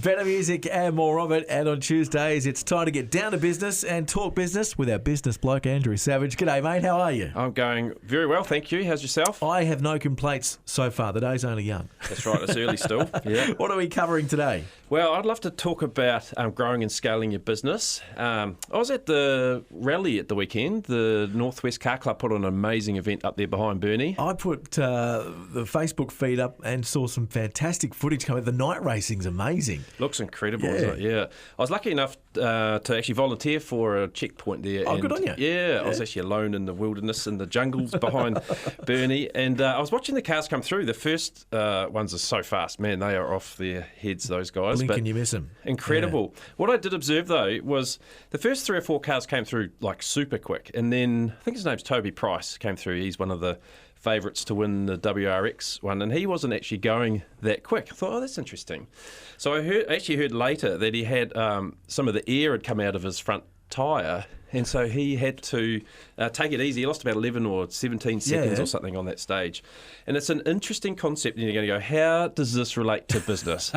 Better music and more of it. And on Tuesdays, it's time to get down to business and talk business with our business bloke, Andrew Savage. G'day, mate. How are you? I'm going very well, thank you. How's yourself? I have no complaints so far. The day's only young. That's right. It's early still. Yeah. What are we covering today? Well, I'd love to talk about growing and scaling your business. I was at the rally at the weekend. The Northwest Car Club put on an amazing event up there behind Burnie. I put the Facebook feed up and saw some fantastic footage coming. The night racing's amazing. Looks incredible, isn't it? Yeah. I was lucky enough to actually volunteer for a checkpoint there. Oh, good on you. Yeah, I was actually alone in the wilderness and the jungles behind Burnie. And I was watching the cars come through. The first ones are so fast. Man, they are off their heads, those guys. Blink and you miss them. Incredible. Yeah. What I did observe, though, was the first 3 or 4 cars came through like super quick. And then I think his name's Toby Price came through. He's one of the favourites to win the WRX one, and he wasn't actually going that quick. I thought, oh, that's interesting. So I actually heard later that he had some of the air had come out of his front tyre, and so he had to take it easy. He lost about 11 or 17 seconds or something on that stage. And it's an interesting concept, and you're going to go, how does this relate to business?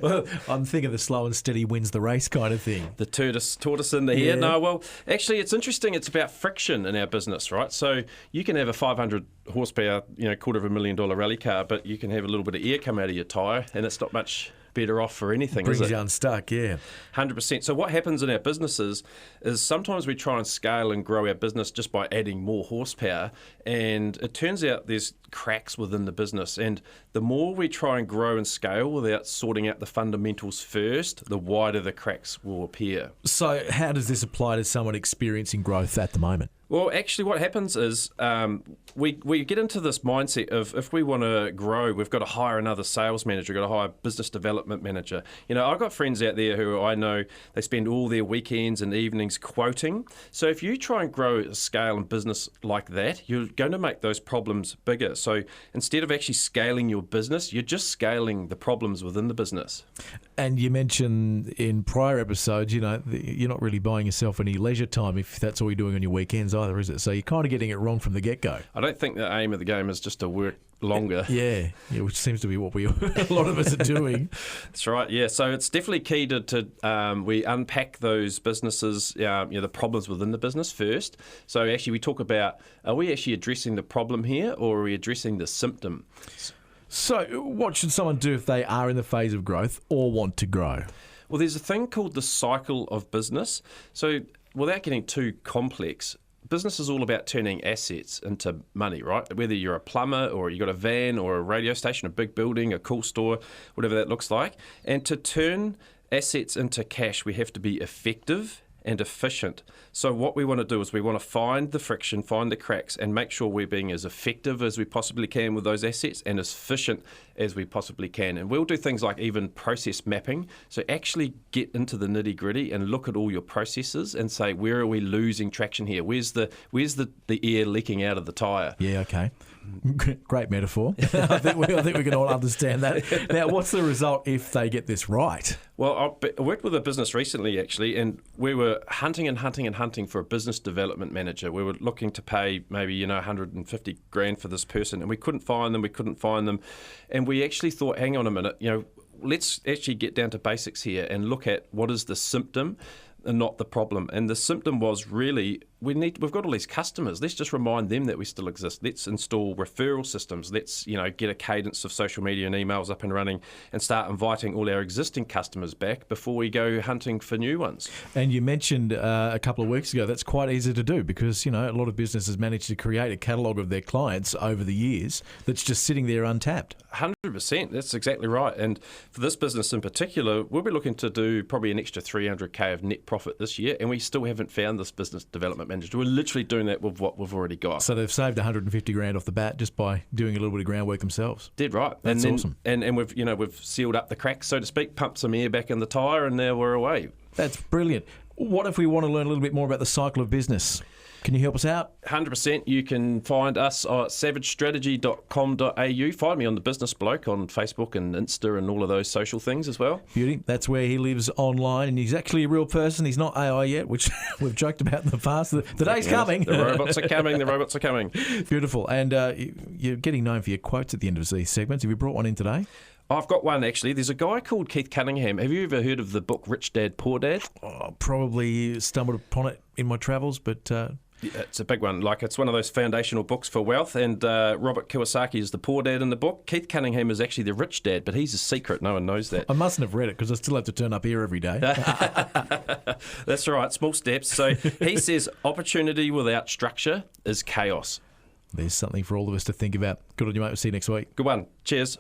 Well, I'm thinking the slow and steady wins the race kind of thing. The tortoise in the hare. No, well, actually, it's interesting. It's about friction in our business, right? So you can have a 500 horsepower, $250,000 rally car, but you can have a little bit of air come out of your tyre, and it's not much better off for anything, brings is it? You unstuck, yeah. 100%. So what happens in our businesses is sometimes we try and scale and grow our business just by adding more horsepower, and it turns out there's cracks within the business, and the more we try and grow and scale without sorting out the fundamentals first, the wider the cracks will appear. So how does this apply to someone experiencing growth at the moment? Well, actually what happens is we get into this mindset of if we want to grow, we've got to hire another sales manager, we've got to hire a business development manager. I've got friends out there who I know they spend all their weekends and evenings quoting. So if you try and grow a scale and business like that, you're going to make those problems bigger. So instead of actually scaling your business, you're just scaling the problems within the business. And you mentioned in prior episodes, you're not really buying yourself any leisure time if that's all you're doing on your weekends either, is it? So you're kind of getting it wrong from the get-go. I don't think the aim of the game is just to work longer. Yeah, which seems to be what a lot of us are doing. That's right, yeah. So it's definitely key to we unpack those businesses, the problems within the business first. So actually we talk about, are we actually addressing the problem here, or are we addressing the symptom? So what should someone do if they are in the phase of growth or want to grow? Well, there's a thing called the cycle of business. So without getting too complex, business is all about turning assets into money, right? Whether you're a plumber or you got a van or a radio station, a big building, a cool store, whatever that looks like. And to turn assets into cash, we have to be effective and efficient. So what we want to do is we want to find the friction, find the cracks, and make sure we're being as effective as we possibly can with those assets and as efficient as we possibly can. And we'll do things like even process mapping. So actually get into the nitty gritty and look at all your processes and say, where are we losing traction here? Where's the air leaking out of the tyre? Yeah, okay. Great metaphor. I think we can all understand that. Now, what's the result if they get this right? Well, I worked with a business recently, actually, and we were hunting for a business development manager. We were looking to pay maybe, $150,000 for this person, and we couldn't find them. And we actually thought, hang on a minute, let's actually get down to basics here and look at what is the symptom and not the problem. And the symptom was really, we've got all these customers. Let's just remind them that we still exist. Let's install referral systems. Let's, get a cadence of social media and emails up and running and start inviting all our existing customers back before we go hunting for new ones. And you mentioned a couple of weeks ago, that's quite easy to do because, a lot of businesses manage to create a catalogue of their clients over the years that's just sitting there untapped. 100%. That's exactly right. And for this business in particular, we'll be looking to do probably an extra $300K of net profit this year, and we still haven't found this business development manager. We're literally doing that with what we've already got. So they've saved $150,000 off the bat just by doing a little bit of groundwork themselves. Dead right. That's awesome. And we've sealed up the cracks, so to speak, pumped some air back in the tyre, and now we're away. That's brilliant. What if we want to learn a little bit more about the cycle of business? Can you help us out? 100%. You can find us at savagestrategy.com.au. Find me on the Business Bloke on Facebook and Insta and all of those social things as well. Beauty. That's where he lives online, and he's actually a real person. He's not AI yet, which we've joked about in the past. The day's coming. The robots are coming. The robots are coming. Beautiful. And you're getting known for your quotes at the end of these segments. Have you brought one in today? I've got one, actually. There's a guy called Keith Cunningham. Have you ever heard of the book Rich Dad, Poor Dad? Probably stumbled upon it in my travels, but... Yeah, it's a big one. Like, it's one of those foundational books for wealth, and Robert Kiyosaki is the poor dad in the book. Keith Cunningham is actually the rich dad, but he's a secret. No one knows that. I mustn't have read it because I still have to turn up here every day. That's right, small steps. So he says opportunity without structure is chaos. There's something for all of us to think about. Good on you, mate. We'll see you next week. Good one. Cheers.